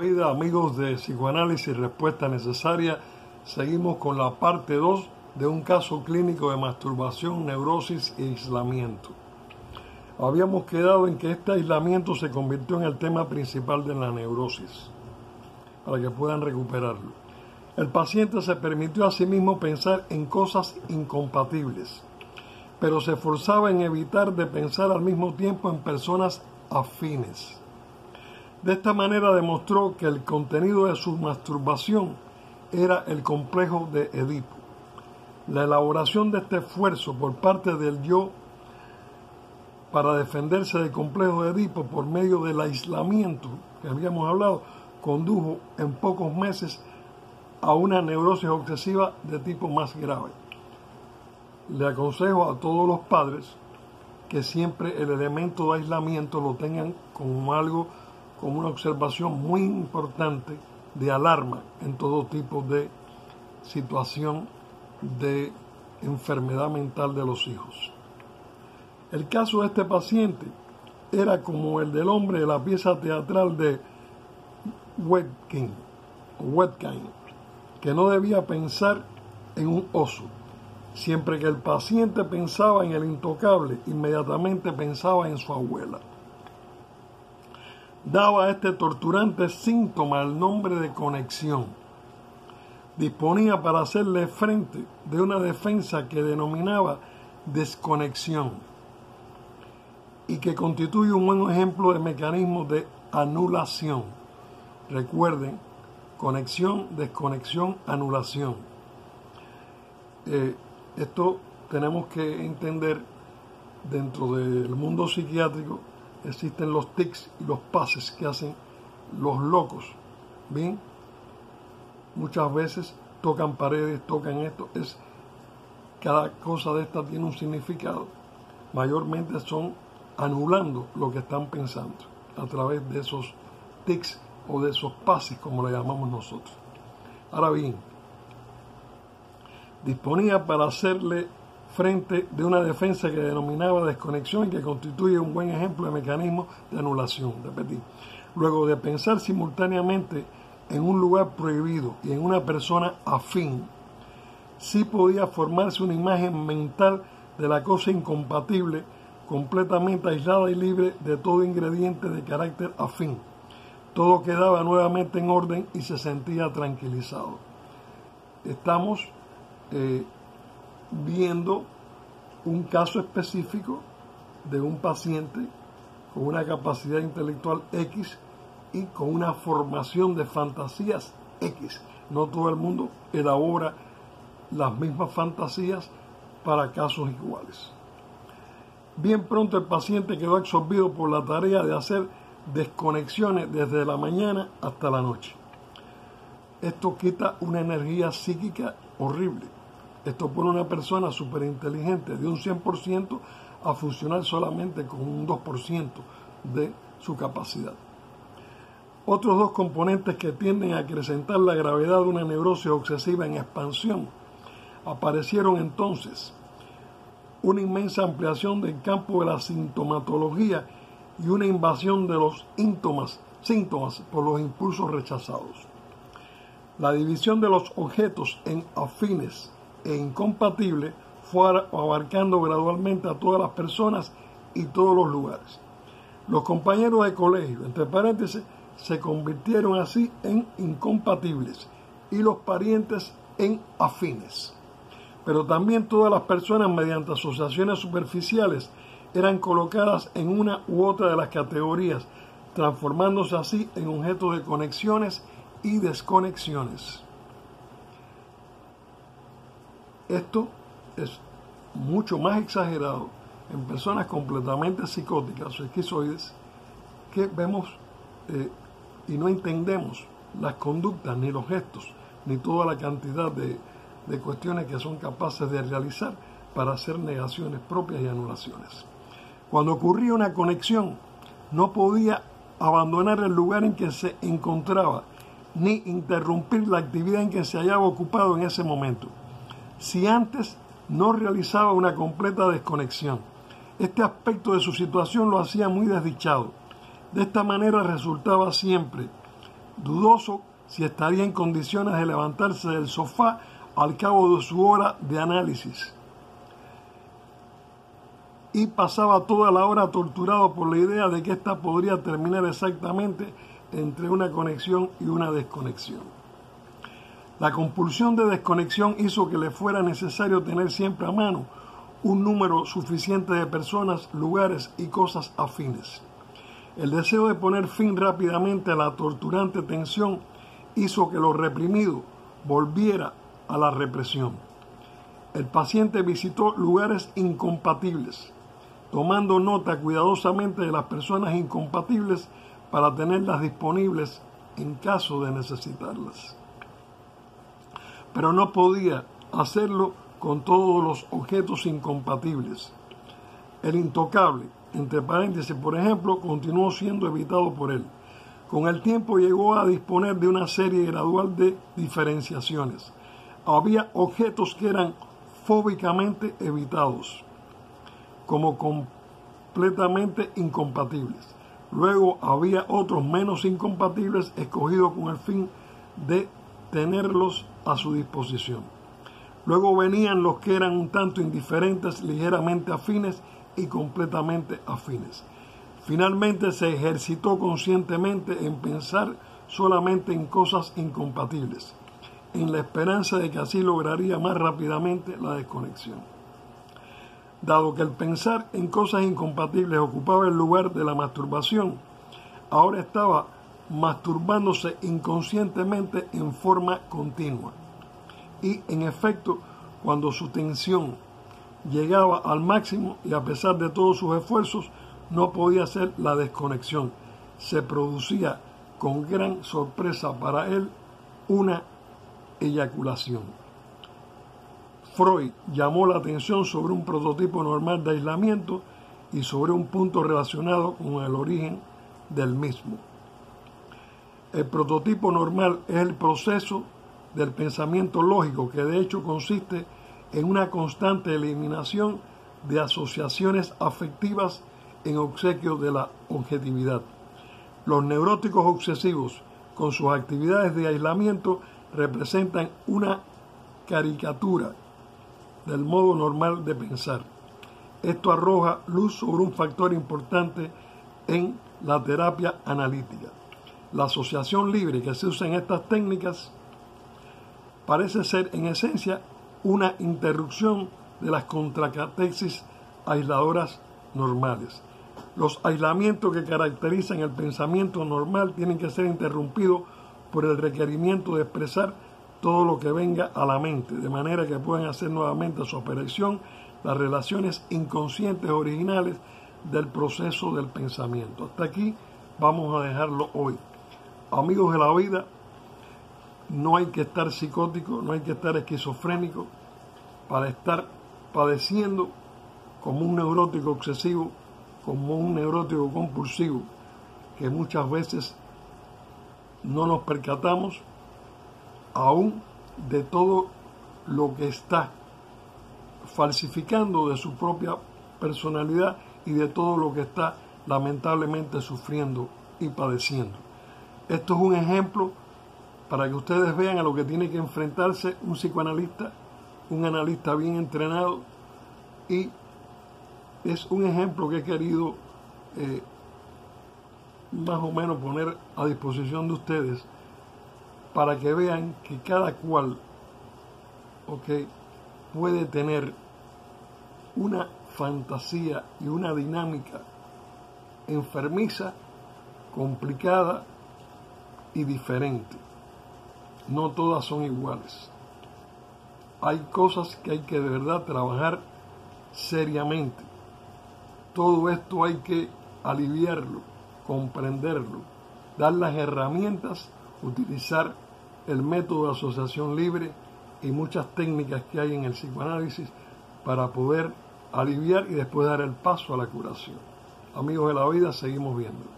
Vida, amigos de Psicoanálisis y Respuesta Necesaria, seguimos con la parte 2 de un caso clínico de masturbación, neurosis e aislamiento. Habíamos quedado en que este aislamiento se convirtió en el tema principal de la neurosis, para que puedan recuperarlo. El paciente se permitió a sí mismo pensar en cosas incompatibles, pero se esforzaba en evitar de pensar al mismo tiempo en personas afines. De esta manera demostró que el contenido de su masturbación era el complejo de Edipo. La elaboración de este esfuerzo por parte del yo para defenderse del complejo de Edipo por medio del aislamiento que habíamos hablado, condujo en pocos meses a una neurosis obsesiva de tipo más grave. Le aconsejo a todos los padres que siempre el elemento de aislamiento lo tengan como algo, como una observación muy importante de alarma en todo tipo de situación de enfermedad mental de los hijos. El caso de este paciente era como el del hombre de la pieza teatral de Wedekind, que no debía pensar en un oso. Siempre que el paciente pensaba en el intocable, inmediatamente pensaba en su abuela. Daba a este torturante síntoma el nombre de conexión. Disponía para hacerle frente de una defensa que denominaba desconexión y que constituye un buen ejemplo de mecanismo de anulación. Recuerden, conexión, desconexión, anulación. Esto tenemos que entender dentro del mundo psiquiátrico. Existen los tics y los pases que hacen los locos. Bien, muchas veces tocan paredes, tocan esto. Cada cosa de esta tiene un significado. Mayormente son anulando lo que están pensando a través de esos tics o de esos pases, como le llamamos nosotros. Ahora bien, disponía para hacerle frente de una defensa que denominaba desconexión y que constituye un buen ejemplo de mecanismo de anulación. Repetí. Luego de pensar simultáneamente en un lugar prohibido y en una persona afín, sí podía formarse una imagen mental de la cosa incompatible, completamente aislada y libre de todo ingrediente de carácter afín. Todo quedaba nuevamente en orden y se sentía tranquilizado. Estamos viendo un caso específico de un paciente con una capacidad intelectual X y con una formación de fantasías X. No todo el mundo elabora las mismas fantasías para casos iguales. Bien pronto el paciente quedó absorbido por la tarea de hacer desconexiones desde la mañana hasta la noche. Esto quita una energía psíquica horrible. Esto pone a una persona súper inteligente de un 100% a funcionar solamente con un 2% de su capacidad. Otros dos componentes que tienden a acrecentar la gravedad de una neurosis obsesiva en expansión aparecieron entonces: una inmensa ampliación del campo de la sintomatología y una invasión de los síntomas por los impulsos rechazados. La división de los objetos en afines e incompatible fue abarcando gradualmente a todas las personas y todos los lugares. Los compañeros de colegio, entre paréntesis, se convirtieron así en incompatibles y los parientes en afines. Pero también todas las personas, mediante asociaciones superficiales, eran colocadas en una u otra de las categorías, transformándose así en objetos de conexiones y desconexiones. Esto es mucho más exagerado en personas completamente psicóticas o esquizoides, que vemos y no entendemos las conductas, ni los gestos, ni toda la cantidad de cuestiones que son capaces de realizar para hacer negaciones propias y anulaciones. Cuando ocurría una conexión, no podía abandonar el lugar en que se encontraba, ni interrumpir la actividad en que se hallaba ocupado en ese momento, si antes no realizaba una completa desconexión. Este aspecto de su situación lo hacía muy desdichado. De esta manera resultaba siempre dudoso si estaría en condiciones de levantarse del sofá al cabo de su hora de análisis. Y pasaba toda la hora torturado por la idea de que ésta podría terminar exactamente entre una conexión y una desconexión. La compulsión de desconexión hizo que le fuera necesario tener siempre a mano un número suficiente de personas, lugares y cosas afines. El deseo de poner fin rápidamente a la torturante tensión hizo que lo reprimido volviera a la represión. El paciente visitó lugares incompatibles, tomando nota cuidadosamente de las personas incompatibles para tenerlas disponibles en caso de necesitarlas. Pero no podía hacerlo con todos los objetos incompatibles. El intocable, entre paréntesis, por ejemplo, continuó siendo evitado por él. Con el tiempo llegó a disponer de una serie gradual de diferenciaciones. Había objetos que eran fóbicamente evitados, como completamente incompatibles. Luego había otros menos incompatibles escogidos con el fin de tenerlos a su disposición. Luego venían los que eran un tanto indiferentes, ligeramente afines y completamente afines. Finalmente se ejercitó conscientemente en pensar solamente en cosas incompatibles, en la esperanza de que así lograría más rápidamente la desconexión. Dado que el pensar en cosas incompatibles ocupaba el lugar de la masturbación, ahora estaba masturbándose inconscientemente en forma continua. Y, en efecto, cuando su tensión llegaba al máximo y a pesar de todos sus esfuerzos, no podía hacer la desconexión. Se producía con gran sorpresa para él una eyaculación. Freud llamó la atención sobre un prototipo normal de aislamiento y sobre un punto relacionado con el origen del mismo. El prototipo normal es el proceso del pensamiento lógico, que de hecho consiste en una constante eliminación de asociaciones afectivas en obsequio de la objetividad. Los neuróticos obsesivos, con sus actividades de aislamiento, representan una caricatura del modo normal de pensar. Esto arroja luz sobre un factor importante en la terapia analítica. La asociación libre que se usa en estas técnicas parece ser en esencia una interrupción de las contracatesis aisladoras normales. Los aislamientos que caracterizan el pensamiento normal tienen que ser interrumpidos por el requerimiento de expresar todo lo que venga a la mente, de manera que puedan hacer nuevamente su operación las relaciones inconscientes originales del proceso del pensamiento. Hasta aquí vamos a dejarlo hoy. Amigos de la vida, no hay que estar psicótico, no hay que estar esquizofrénico para estar padeciendo como un neurótico obsesivo, como un neurótico compulsivo, que muchas veces no nos percatamos aún de todo lo que está falsificando de su propia personalidad y de todo lo que está lamentablemente sufriendo y padeciendo. Esto es un ejemplo para que ustedes vean a lo que tiene que enfrentarse un psicoanalista, un analista bien entrenado, y es un ejemplo que he querido más o menos poner a disposición de ustedes para que vean que cada cual puede tener una fantasía y una dinámica enfermiza, complicada y diferente. No todas son iguales. Hay cosas que hay que de verdad trabajar seriamente. Todo esto hay que aliviarlo, comprenderlo, dar las herramientas, utilizar el método de asociación libre y muchas técnicas que hay en el psicoanálisis para poder aliviar y después dar el paso a la curación. Amigos de la vida, seguimos viendo.